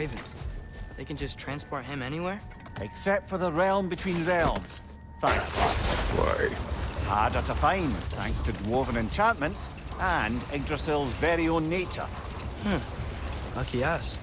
ravens. They can just transport him anywhere? Except for the realm between realms. Thank God. Why? Harder to find, thanks to dwarven enchantments and Yggdrasil's very own nature. Lucky us.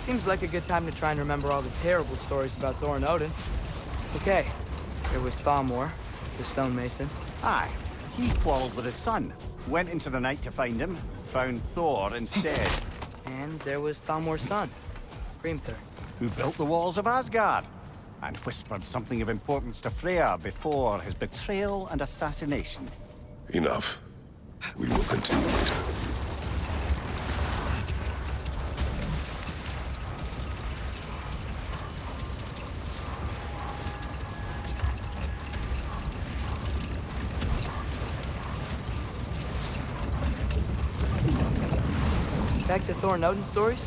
Seems like a good time to try and remember all the terrible stories about Thor and Odin. Okay, there was Thalmor, the stonemason. Aye, he quarreled with his son, went into the night to find him, found Thor instead. And there was Thalmor's son, Grimthur. Who built the walls of Asgard, and whispered something of importance to Freya before his betrayal and assassination. Enough. We will continue later. Back to Thor and Odin stories?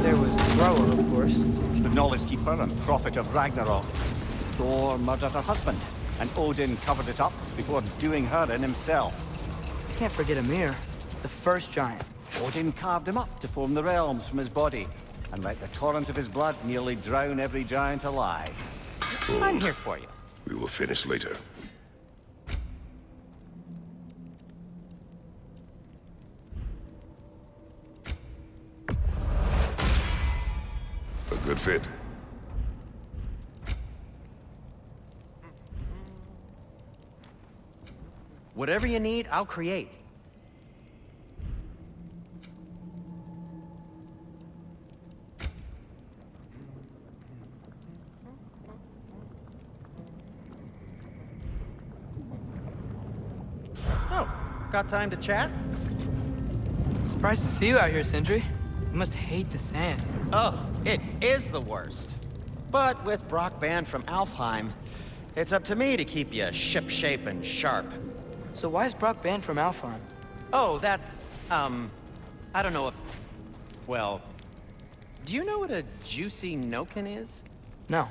There was Groa, of course. The Knowledge Keeper and Prophet of Ragnarok. Thor murdered her husband, and Odin covered it up before doing her in himself. Can't forget Ymir, the first giant. Odin carved him up to form the realms from his body, and let the torrent of his blood nearly drown every giant alive. I'm here for you. We will finish later. A good fit. Whatever you need, I'll create. Oh, got time to chat? Surprised to see you out here, Sindri. You must hate the sand. Oh, it is the worst. But with Brock banned from Alfheim, it's up to me to keep you ship-shape and sharp. So why is Brock banned from Alfheim? Oh, that's, I don't know if... Well, do you know what a juicy Noken is? No.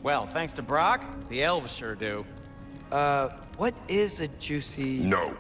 Well, thanks to Brock, the elves sure do. What is a juicy... No.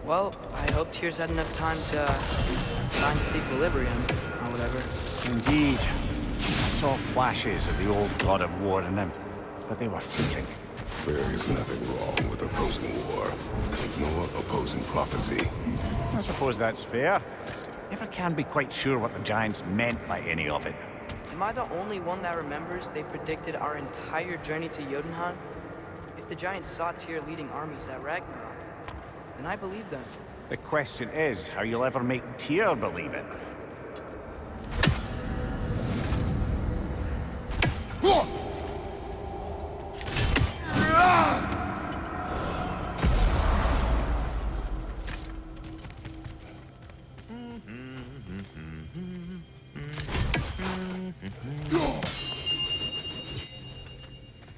Well, I hope Tyr's had enough time to find his equilibrium, or whatever. Indeed. I saw flashes of the old god of war in him, but they were fleeting. There is nothing wrong with opposing war, nor opposing prophecy. I suppose that's fair. Never can be quite sure what the Giants meant by any of it. Am I the only one that remembers they predicted our entire journey to Jotunheim? If the Giants saw Tyr leading armies at Ragnarok, then I believe them. The question is how you'll ever make Tyr believe it.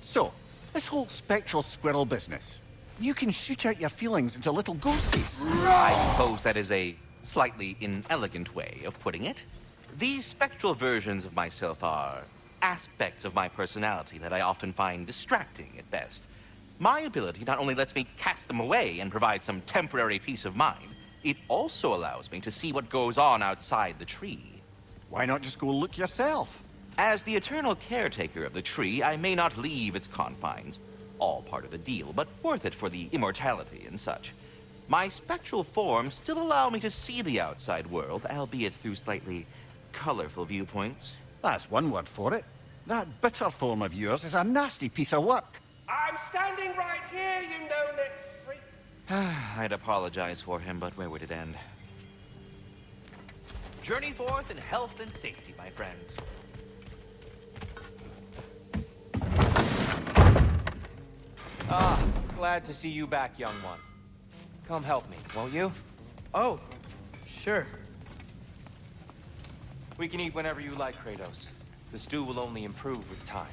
So, this whole spectral squirrel business. You can shoot out your feelings into little ghosties. I suppose that is a slightly inelegant way of putting it. These spectral versions of myself are aspects of my personality that I often find distracting at best. My ability not only lets me cast them away and provide some temporary peace of mind, it also allows me to see what goes on outside the tree. Why not just go look yourself? As the eternal caretaker of the tree, I may not leave its confines. All part of the deal, but worth it for the immortality and such. My spectral forms still allow me to see the outside world, albeit through slightly colorful viewpoints. That's one word for it. That bitter form of yours is a nasty piece of work. I'm standing right here, you no-neck freak. I'd apologize for him, but where would it end? Journey forth in health and safety, my friends. Ah, glad to see you back, young one. Come help me, won't you? Oh, sure. We can eat whenever you like, Kratos. The stew will only improve with time.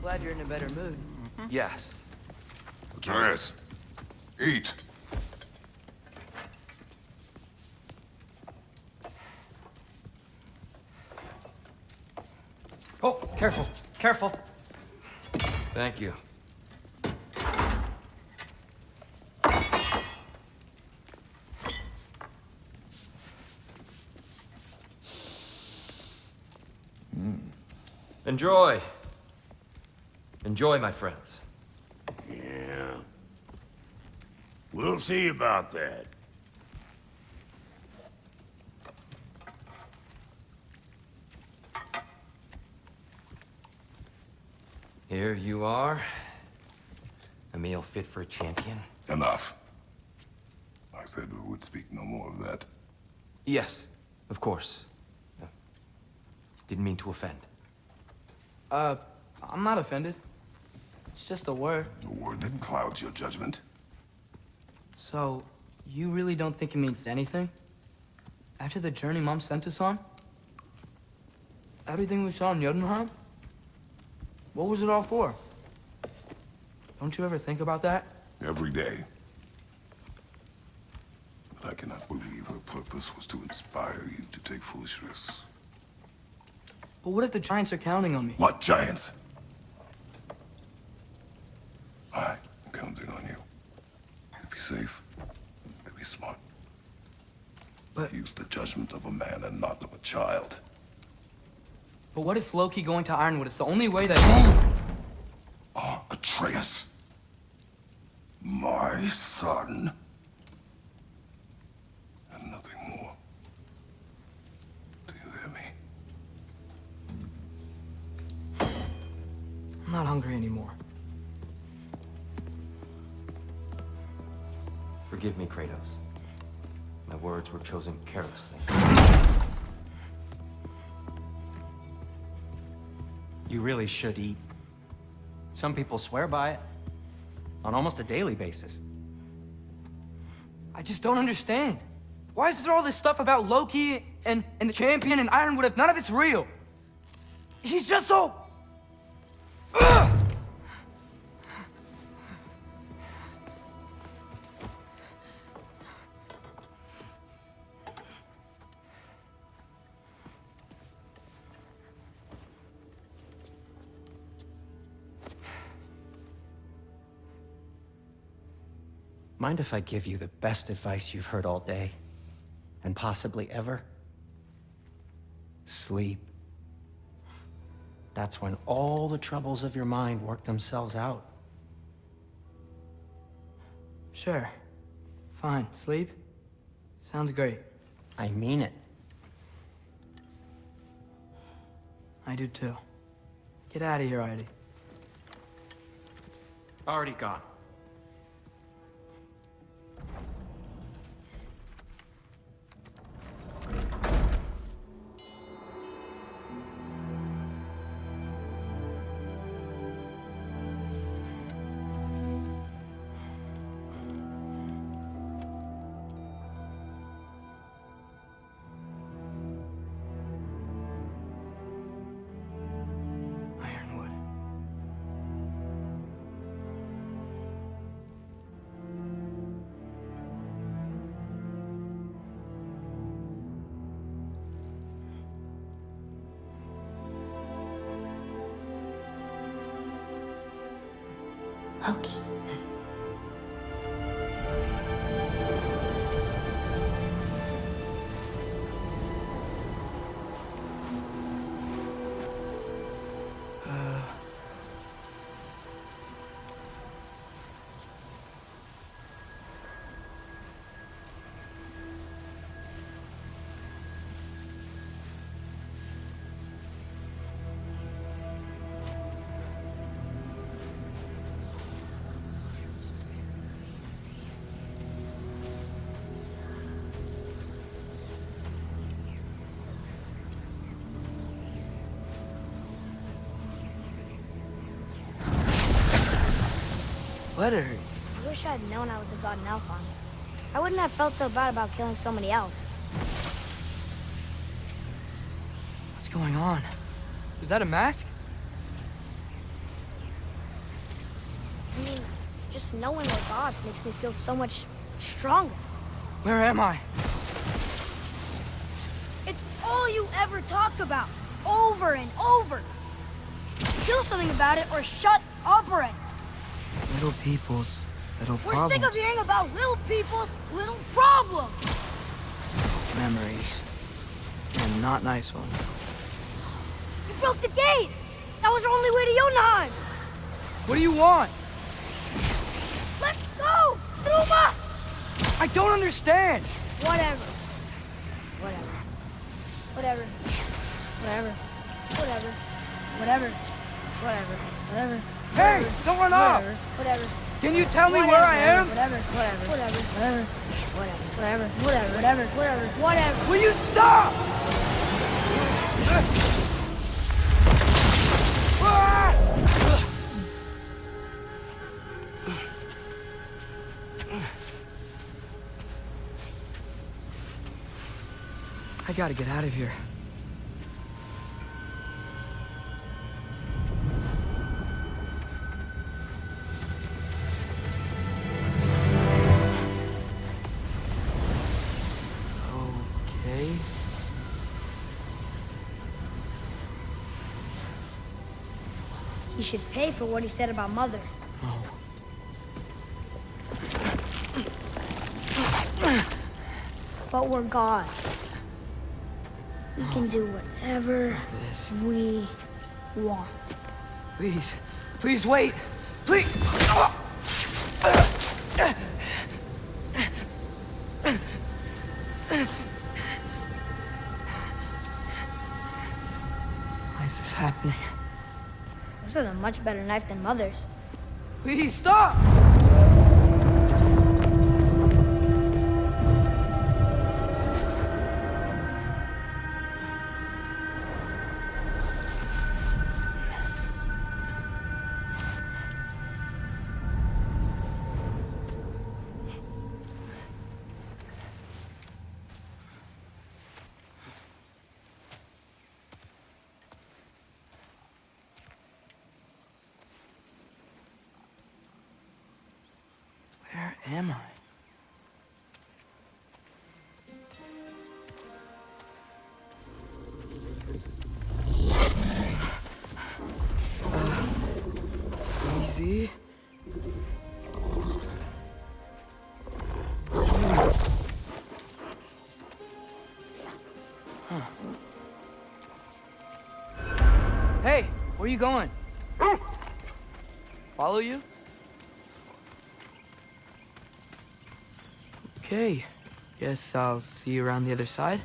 Glad you're in a better mood. Yes. Atreus, eat. Oh, careful, careful. Thank you. Enjoy. Enjoy, my friends. Yeah. We'll see about that. Here you are. A meal fit for a champion. Enough. I said we would speak no more of that. Yes, of course. Didn't mean to offend. I'm not offended. It's just a word. The word that clouds your judgment. So, you really don't think it means anything? After the journey Mom sent us on? Everything we saw in Jotunheim? What was it all for? Don't you ever think about that? Every day. But I cannot believe her purpose was to inspire you to take foolish risks. But what if the Giants are counting on me? What giants? I'm counting on you. To be safe, to be smart. But Use the judgment of a man and not of a child. what if Loki going to Ironwood is the only way that... Atreus. My son. And nothing more. Do you hear me? I'm not hungry anymore. Forgive me, Kratos. My words were chosen carelessly. You really should eat. Some people swear by it. On almost a daily basis. I just don't understand. Why is there all this stuff about Loki and the champion and Ironwood if none of it's real? He's just so... Ugh! Mind if I give you the best advice you've heard all day? And possibly ever? Sleep. That's when all the troubles of your mind work themselves out. Sure. Fine. Sleep? Sounds great. I mean it. I do too. Get out of here already. Already gone. Ironwood. Loki. Let her. I wish I'd known I was a god in Alfheim. I wouldn't have felt so bad about killing so many elves. What's going on? Was that a mask? I mean, just knowing we're gods makes me feel so much stronger. Where am I? It's all you ever talk about, over and over. Do something about it or shut up already. Little people's little We're problems. sick of hearing about little people's little problems. Memories. And not nice ones. You broke the gate. That was our only way to Jotunheim. What do you want? Let's go, Truma! I don't understand. Whatever. Whatever. Whatever. Whatever. Whatever. Whatever. Whatever. Whatever. Hey, don't run off. Whatever. Can you tell me where I am? Whatever. Whatever. Whatever. Whatever. Whatever. Whatever. Whatever. Whatever. Whatever. Will you stop? I gotta get out of here. Okay. He should pay for what he said about Mother. Oh. But we're gods. We can do whatever This. we want. Please. Please wait. Please. Why is this happening? This is a much better knife than Mother's. Please stop! Where am I? Easy. Hey, Where are you going? Follow you? Okay. Guess I'll see you around the other side.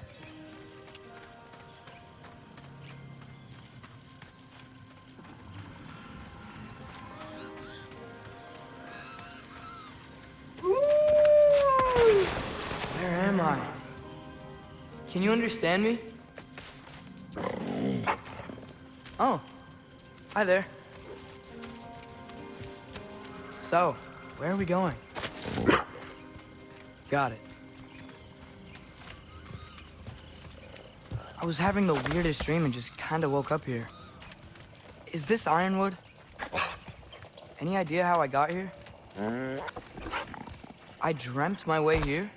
Where am I? Can you understand me? Oh. Hi there. So, where are we going? Got it. I was having the weirdest dream and just kinda woke up here. Is this Ironwood? Any idea how I got here? I dreamt my way here?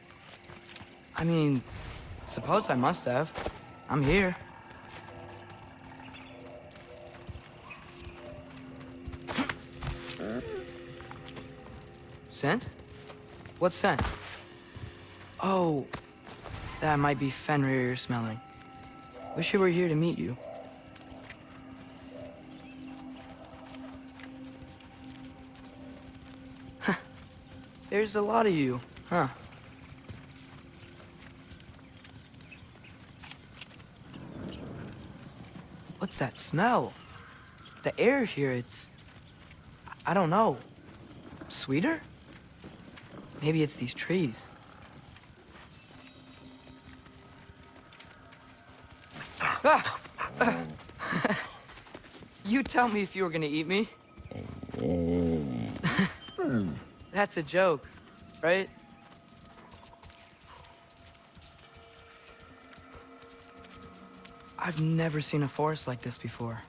I mean, suppose I must have. I'm here. Scent? What scent? Oh, that might be Fenrir you're smelling. Wish I were here to meet you. Huh. There's a lot of you, huh? What's that smell? The air here, I don't know. Sweeter? Maybe it's these trees. Ah! You tell me if you were gonna eat me. That's a joke, right? I've never seen a forest like this before.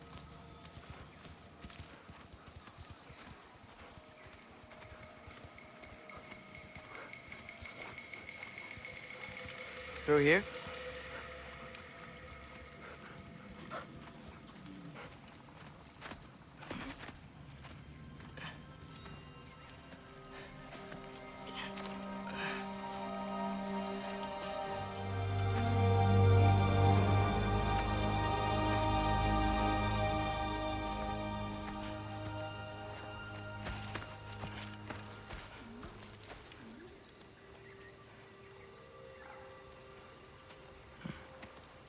Through here?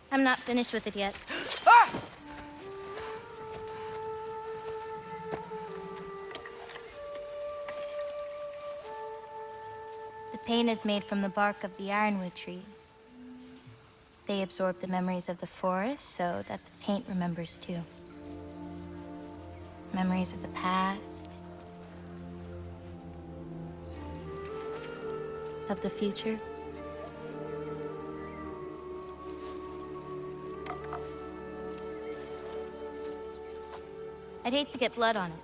I'm not finished with it yet. Ah! The paint is made from the bark of the ironwood trees. They absorb the memories of the forest so that the paint remembers too. Memories of the past, of the future. I'd hate to get blood on it.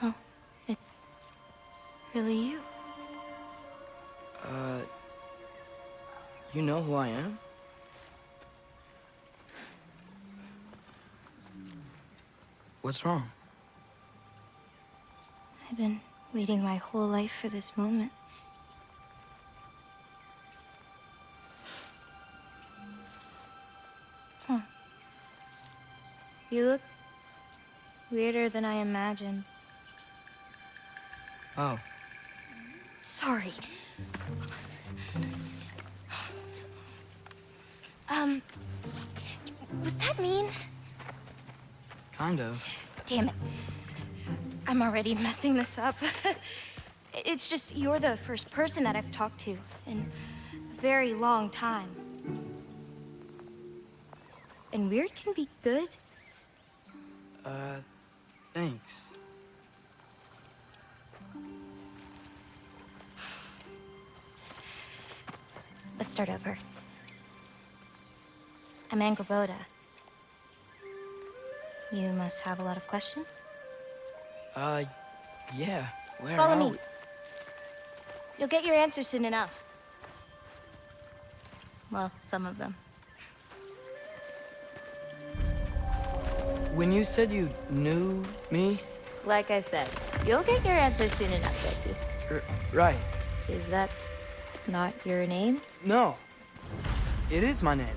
Oh, it's really you. You know who I am? What's wrong? I've been waiting my whole life for this moment. Huh. You look weirder than I imagined. Oh. Sorry. Was that mean? Kind of. Damn it. I'm already messing this up. It's just you're the first person that I've talked to in a very long time. And weird can be good. Thanks. Let's start over. I'm Angrboda. You must have a lot of questions? Yeah. Where Follow are me. we? You'll get your answers soon enough. Well, some of them. When you said you knew me, like I said, you'll get your answer soon enough, Loki. Right. Is that not your name? No. It is my name.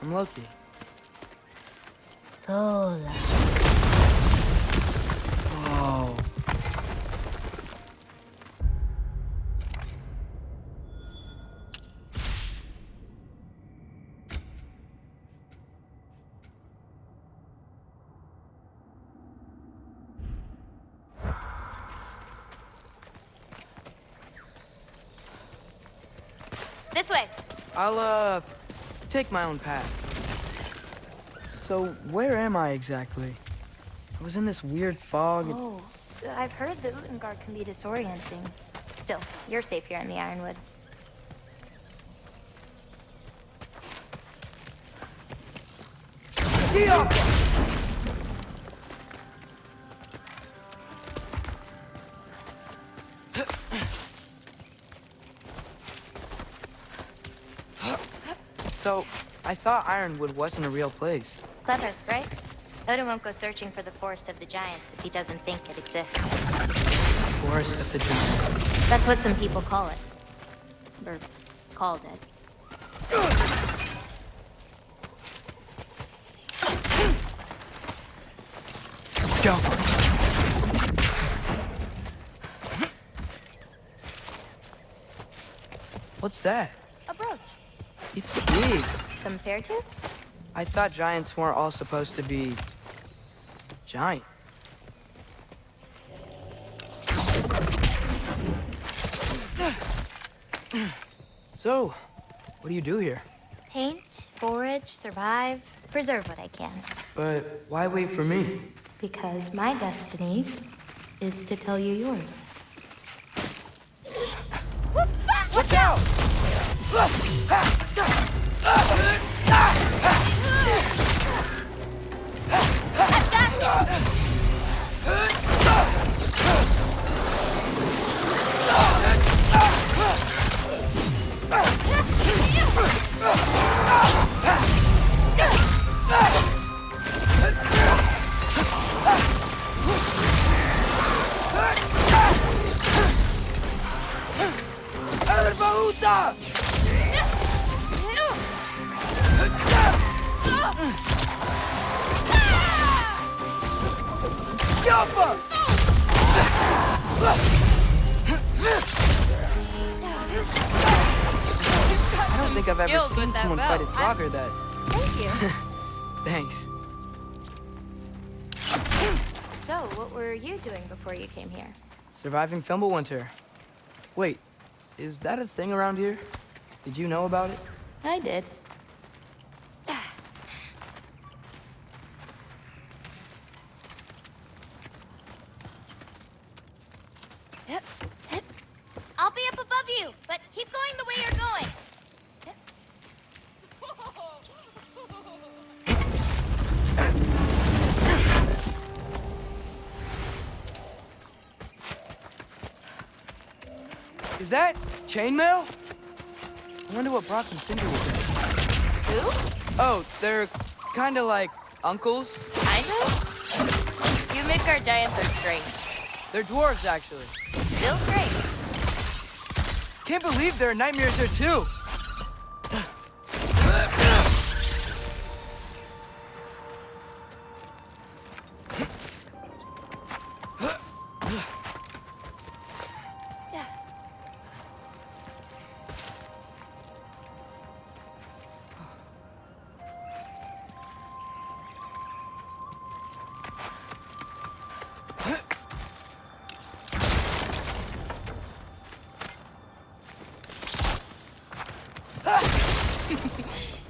I'm Loki. Lola. Whoa. This way. I'll, take my own path. So, where am I exactly? I was in this weird fog. Oh, I've heard the Utengard can be disorienting. Still, you're safe here in the Ironwood. So, I thought Ironwood wasn't a real place. Clever, right? Odin won't go searching for the Forest of the Giants if he doesn't think it exists. Forest of the Giants. That's what some people call it. Or called it. Go. What's that? A brooch. It's big. Compared to? I thought giants weren't all supposed to be giant. So, what do you do here? Paint, forage, survive, preserve what I can. But why wait for me? Because my destiny is to tell you yours. Watch out! I've got this! I don't think I've ever Skilled seen with that someone bow. fight a Draugr that. Thank you. Thanks. So, what were you doing before you came here? Surviving Fimbulwinter. Wait, is that a thing around here? Did you know about it? I did. I'll be up above you, but keep going the way you're going. Is that chainmail? I wonder what Brock and Cinder would do. Who? Oh, they're kind of like uncles. Kind of? You Midgard giants are strange. They're dwarves, actually. Still strange. Can't believe there are nightmares there, too.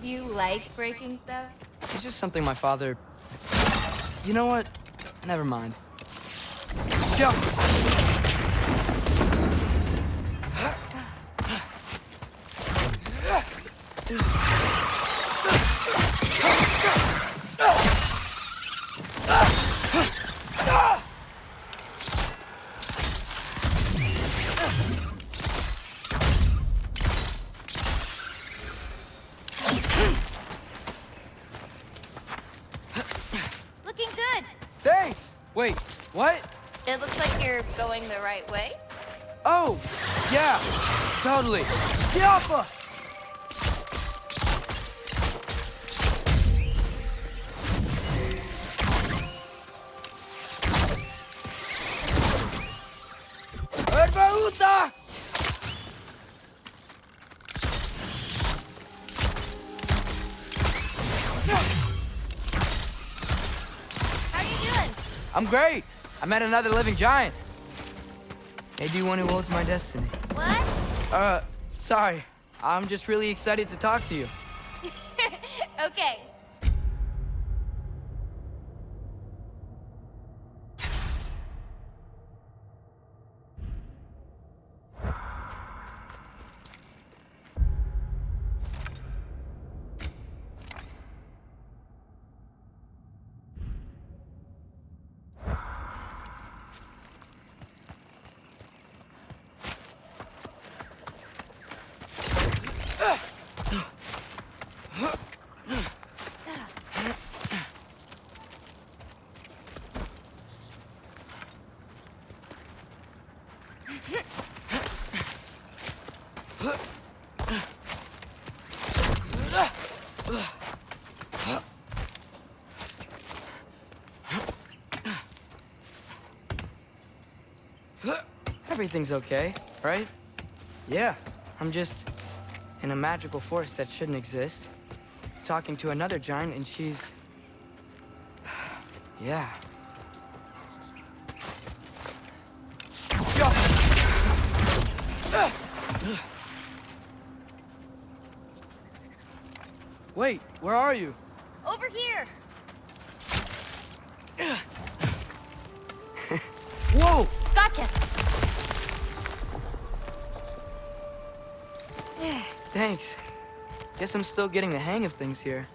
Do you like breaking stuff? It's just something my father... You know what? Never mind. Jump! Looking good. Thanks! Wait, What? It looks like you're going the right way. Oh, yeah, totally. Diapa! Herbauta! How you doing? I'm great. I met another living giant. Maybe one who holds my destiny. What? Sorry. I'm just really excited to talk to you. Okay. Everything's okay, right? Yeah, I'm just in a magical forest that shouldn't exist. Talking to another giant and she's... yeah. Wait, where are you? Over here. Whoa! Gotcha. Thanks. Guess I'm still getting the hang of things here.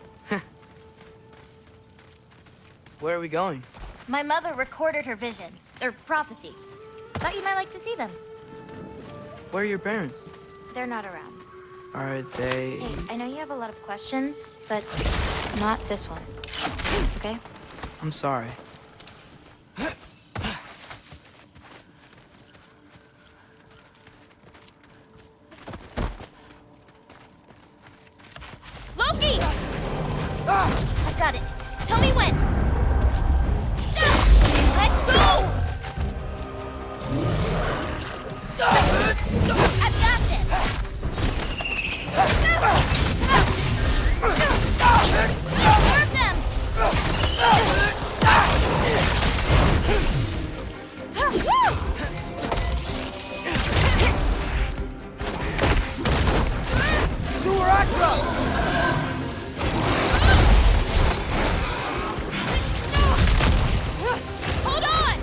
Where are we going? My mother recorded her visions, or prophecies. Thought you might like to see them. Where are your parents? They're not around. Are they... Hey, I know you have a lot of questions, but not this one. Okay? I'm sorry. Loki! I've got it. Tell me when. Let go! I've got this. Hurt them! Hold on!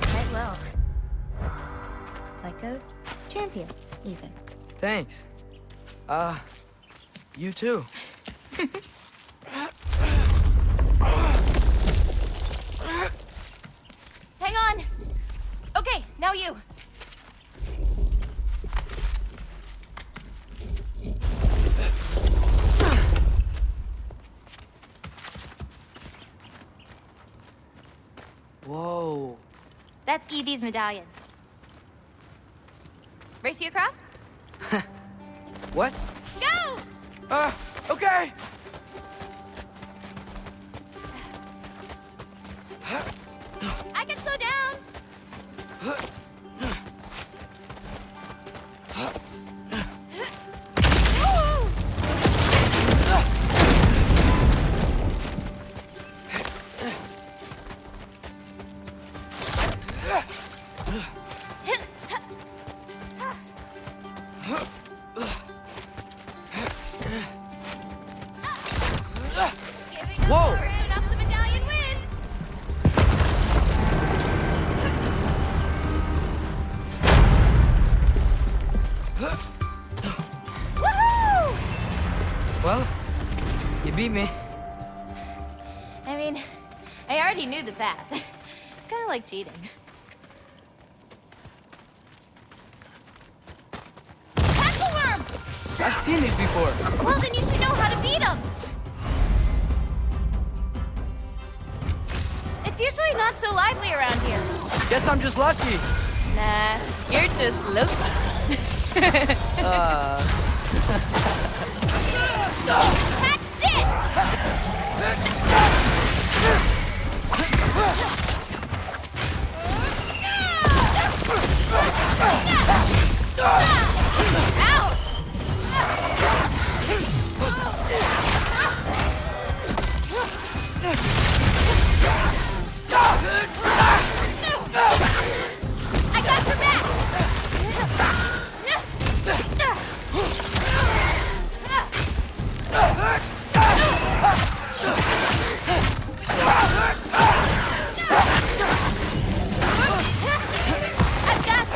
Quite well. Like a champion, even. Thanks. You too. Hang on. Okay, now you. Whoa. That's Evie's medallion. Race you across? What? Go! Okay. I can slow down. Whoa! Enough the medallion wins. Woohoo! You beat me. I mean, I already knew the path. It's kind of like cheating. Worm! I've seen these before. Well, then you should know how to beat them. It's usually not so lively around here. Guess I'm just lucky. Nah, you're just Loki. That's it! I got your back! I've got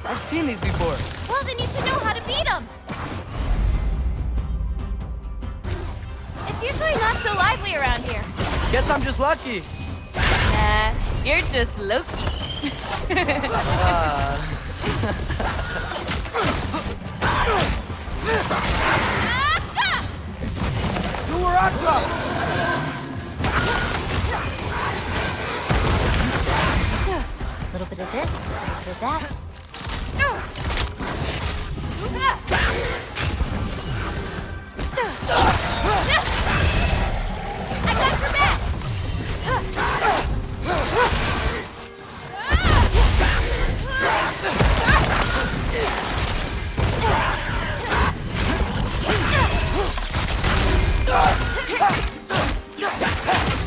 I've seen these before. Well, then you should know how to beat them. It's usually not so lively around here. Guess I'm just lucky. Nah, you're just Loki. You were Atreus! A little bit of this, a little bit of that. I got your back!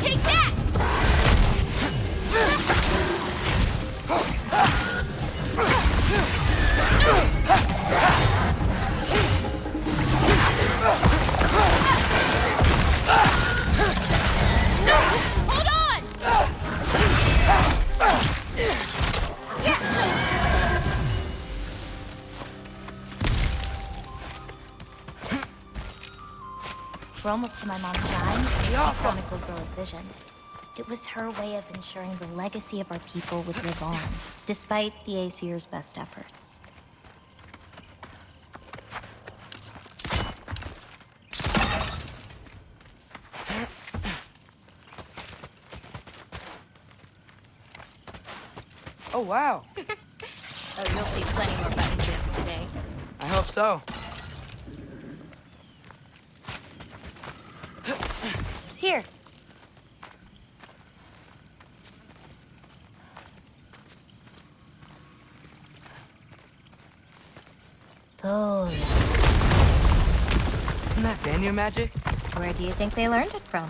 Take that! Hold on! We're almost to my mom's shrine. She chronicled Girl's visions. It was her way of ensuring the legacy of our people would live on, despite the Aesir's best efforts. Oh, wow. Oh, you'll see plenty more button tricks today. I hope so. Here. Oh, Isn't that Vanir magic? where do you think they learned it from?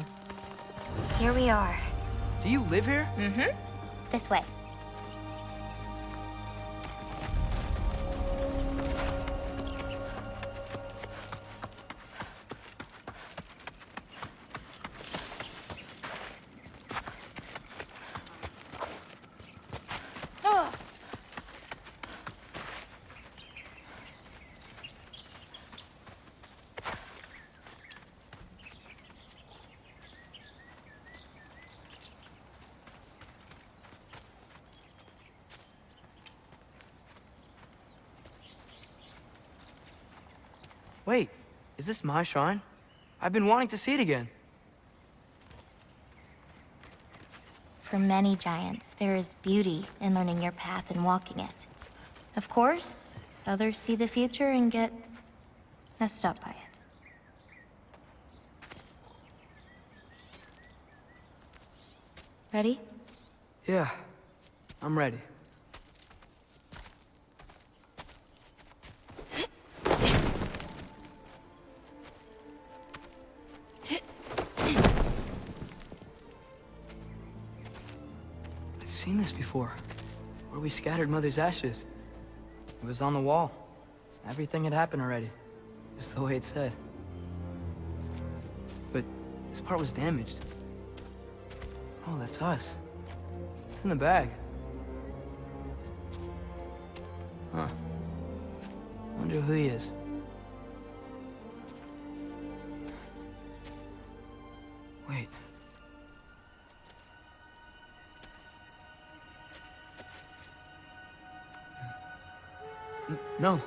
Here we are. Do you live here? Mm-hmm. This way. Wait, is this my shrine? I've been wanting to see it again. For many giants, there is beauty in learning your path and walking it. Of course, others see the future and get messed up by it. Ready? Yeah, I'm ready. seen this before. Where we scattered Mother's ashes. It was on the wall. Everything had happened already. Just the way it said. But this part was damaged. Oh, that's us. It's in the bag. Huh. Wonder who he is. Wait. No.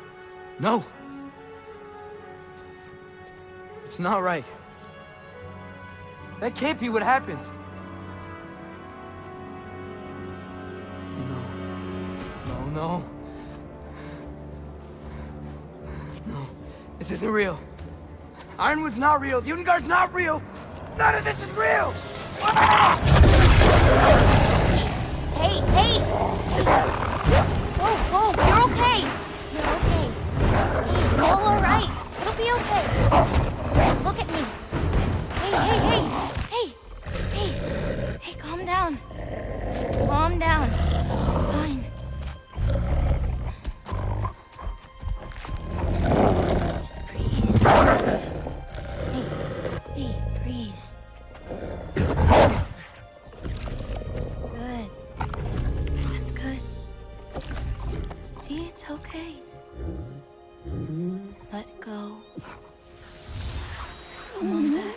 No! It's not right. That can't be what happened. No. No. No. This isn't real. Ironwood's not real. Ungar's not real. None of this is real! Ah! Hey! Whoa, you're okay! You're okay. Hey, it's all alright. It'll be okay. Look at me. Hey, calm down. Calm down. It's fine. Just breathe. Hey, breathe. Good. That's good. See, it's okay. Let go. Come on back.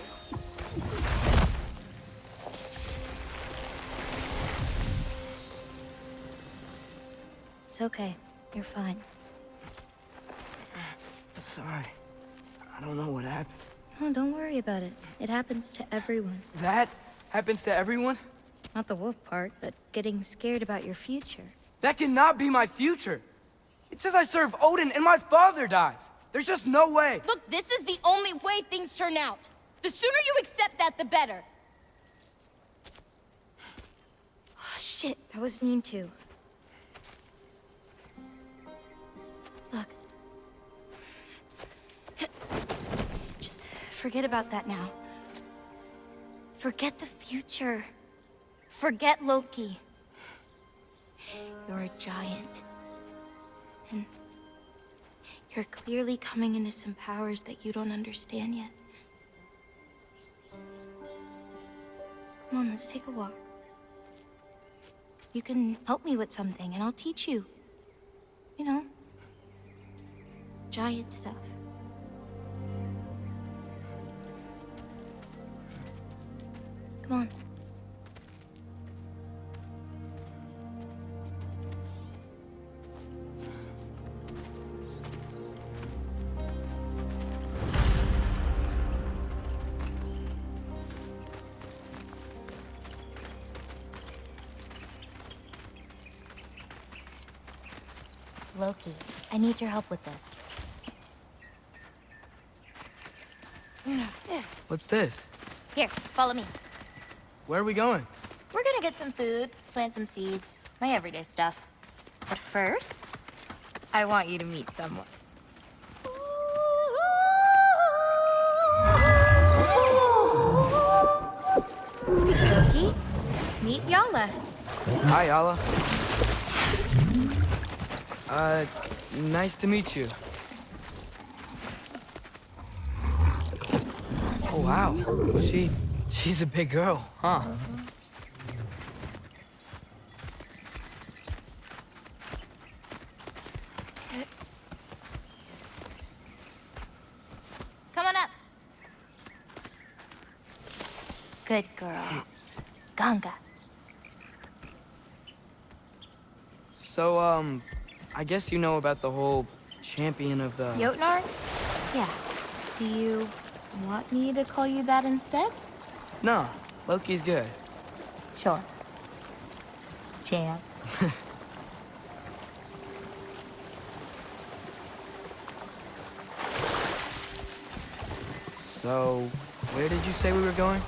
It's okay. You're fine. Sorry. I don't know what happened. Oh, don't worry about it. It happens to everyone. That happens to everyone? Not the wolf part, but getting scared about your future. That cannot be my future. It says I serve Odin and my father dies. There's just no way. Look, this is the only way things turn out. The sooner you accept that, the better. Oh, shit, that was mean too. Look. Just forget about that now. Forget the future. Forget Loki. You're a giant. And you're clearly coming into some powers that you don't understand yet. Come on, let's take a walk. You can help me with something, and I'll teach you. You know, giant stuff. Come on. Loki, I need your help with this. What's this? Here, follow me. Where are we going? We're gonna get some food, plant some seeds, my everyday stuff. But first, I want you to meet someone. Loki, meet Yala. Hi, Yala. Nice to meet you. Oh, wow. She's a big girl, huh? Come on up. Good girl. Ganga. So, I guess you know about the whole champion of the... Jotnar? Yeah. Do you want me to call you that instead? No, Loki's good. Sure. Champ. So, where did you say we were going?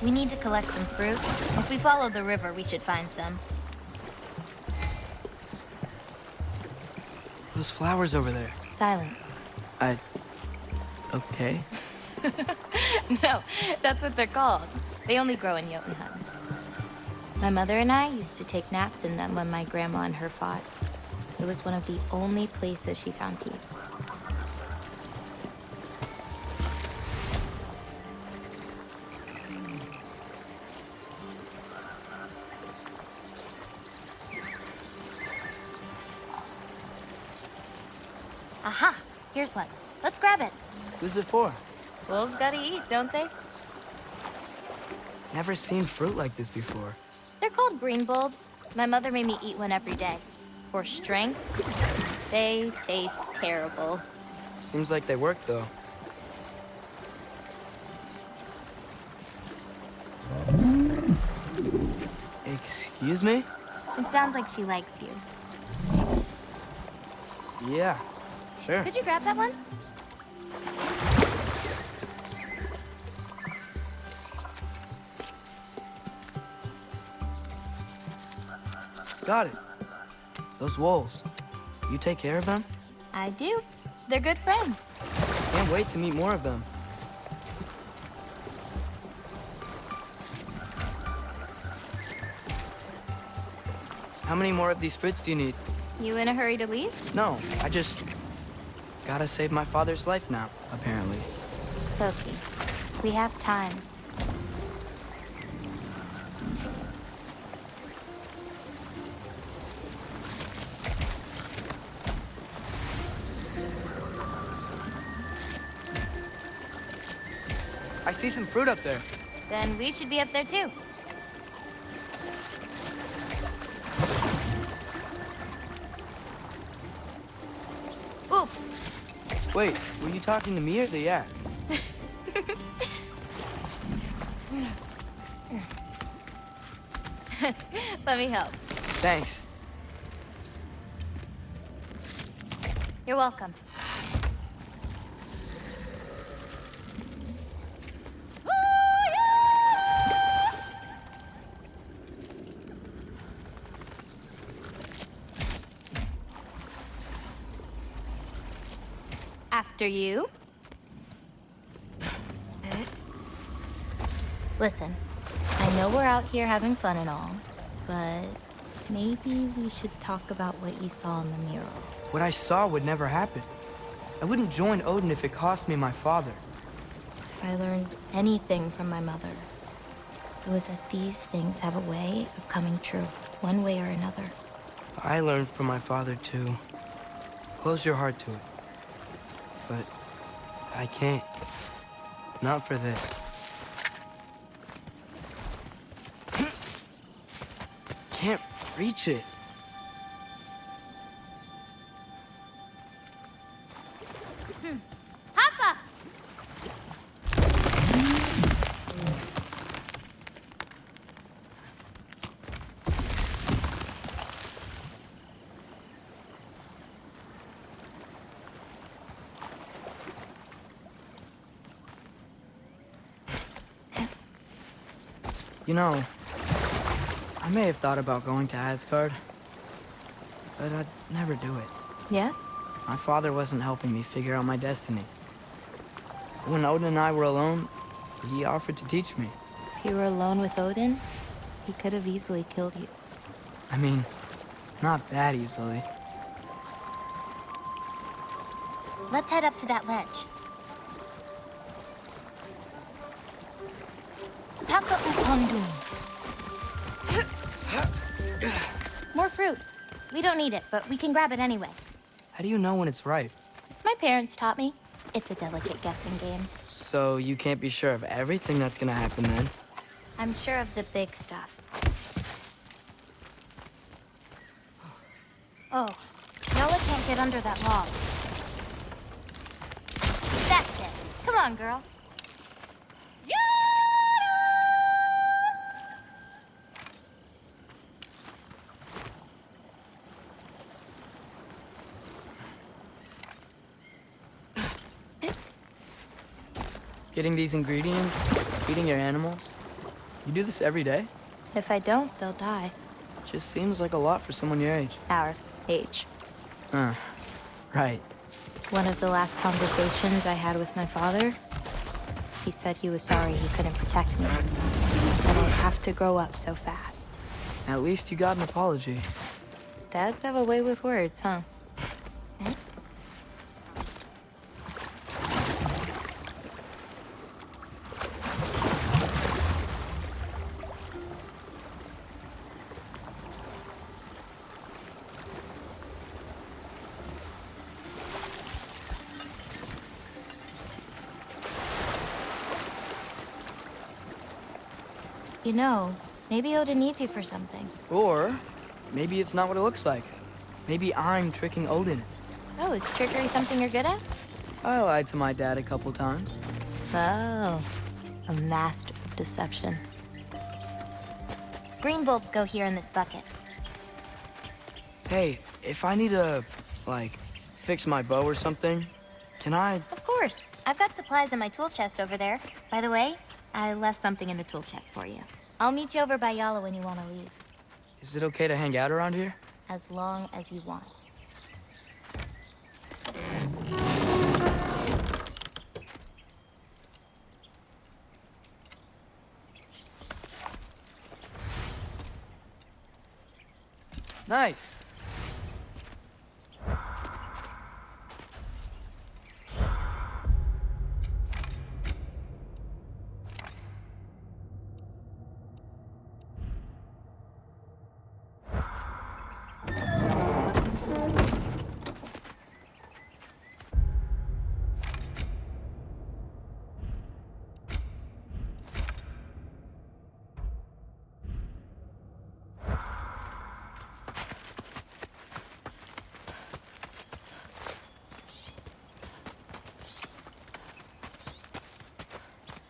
We need to collect some fruit. If we follow the river, we should find some. Those flowers over there. Silence. Okay. No, that's what they're called. They only grow in Jotunheim. My mother and I used to take naps in them when my grandma and her fought. It was one of the only places she found peace. Aha! Here's one. Let's grab it. Who's it for? Wolves gotta eat, don't they? Never seen fruit like this before. They're called green bulbs. My mother made me eat one every day. For strength, they taste terrible. Seems like they work, though. Excuse me? It sounds like she likes you. Yeah, sure. Could you grab that one? Got it. Those wolves. You take care of them? I do. They're good friends. Can't wait to meet more of them. How many more of these fruits do you need? You in a hurry to leave? No, I just gotta save my father's life now, apparently. Loki, we have time. I see some fruit up there. Then we should be up there too. Ooh. Wait, were you talking to me or the yak? Let me help. Thanks. You're welcome. After you. Listen, I know we're out here having fun and all, but maybe we should talk about what you saw in the mirror. What I saw would never happen. I wouldn't join Odin if it cost me my father. If I learned anything from my mother, it was that these things have a way of coming true, one way or another. I learned from my father too. Close your heart to it. But I can't. Not for this. Can't reach it. Hoppa! You know, I may have thought about going to Asgard, but I'd never do it. Yeah? My father wasn't helping me figure out my destiny. When Odin and I were alone, he offered to teach me. If you were alone with Odin, he could have easily killed you. I mean, not that easily. Let's head up to that ledge. Taka upondum. More fruit. We don't need it, but we can grab it anyway. How do you know when it's ripe? My parents taught me. It's a delicate guessing game. So you can't be sure of everything that's gonna happen then? I'm sure of the big stuff. Oh, Noah can't get under that log. That's it. Come on, girl. Getting these ingredients, feeding your animals. You do this every day? If I don't, they'll die. Just seems like a lot for someone your age. Our age. Right. One of the last conversations I had with my father, he said he was sorry he couldn't protect me. That I'd have to grow up so fast. At least you got an apology. Dads have a way with words, huh? You know, maybe Odin needs you for something. Or maybe it's not what it looks like. Maybe I'm tricking Odin. Oh, is trickery something you're good at? I lied to my dad a couple times. Oh, a master of deception. Green bulbs go here in this bucket. Hey, if I need to, like, fix my bow or something, can I? Of course. I've got supplies in my tool chest over there. By the way, I left something in the tool chest for you. I'll meet you over by Yala when you want to leave. Is it okay to hang out around here? As long as you want. Nice.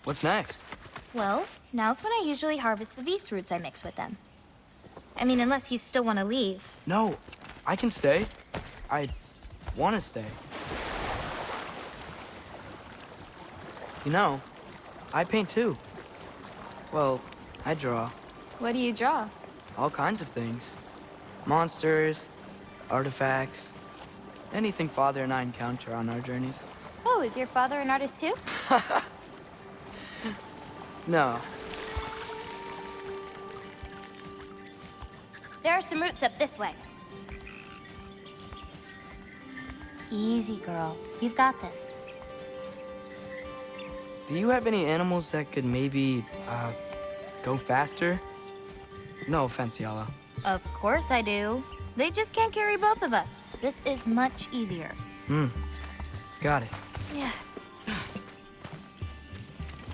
What's next? Well, now's when I usually harvest the Vis roots I mix with them. I mean, unless you still want to leave. No, I can stay. I want to stay. You know, I paint too. Well, I draw. What do you draw? All kinds of things. Monsters, artifacts, anything Father and I encounter on our journeys. Oh, is your father an artist too? No. There are some roots up this way. Easy, girl. You've got this. Do you have any animals that could maybe, go faster? No offense, Yala. Of course I do. They just can't carry both of us. This is much easier. Got it. Yeah.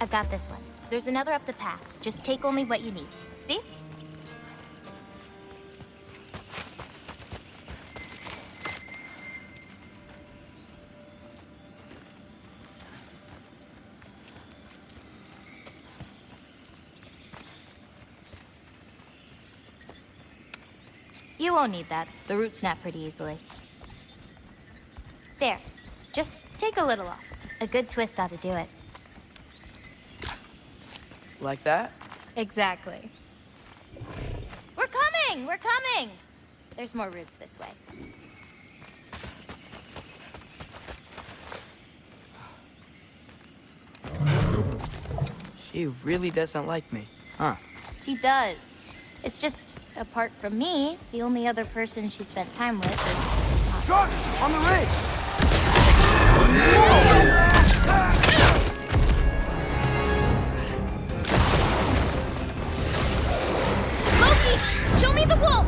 I've got this one. There's another up the path. Just take only what you need. See? You won't need that. The roots snap pretty easily. There. Just take a little off. A good twist ought to do it. Like that? Exactly. We're coming! We're coming! There's more roots this way. She really doesn't like me, huh? She does. It's just, apart from me, the only other person she spent time with is... Trucks! On the ridge! Loki! Show me the wolf!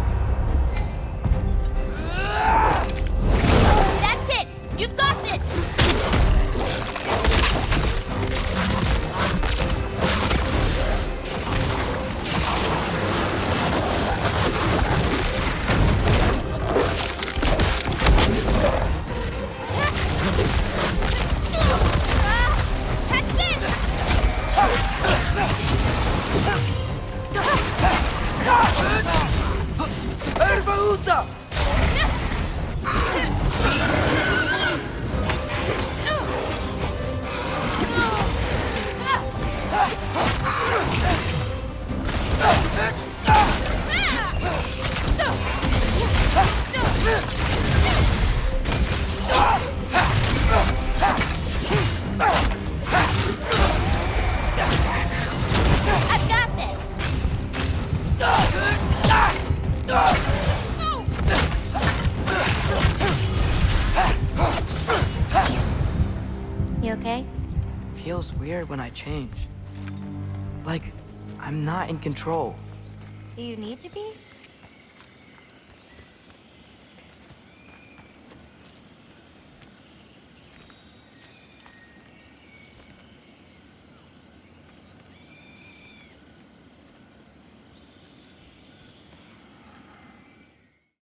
That's it! You've got this! I've got this! You okay? Feels weird when I change. Like, I'm not in control. Do you need to be?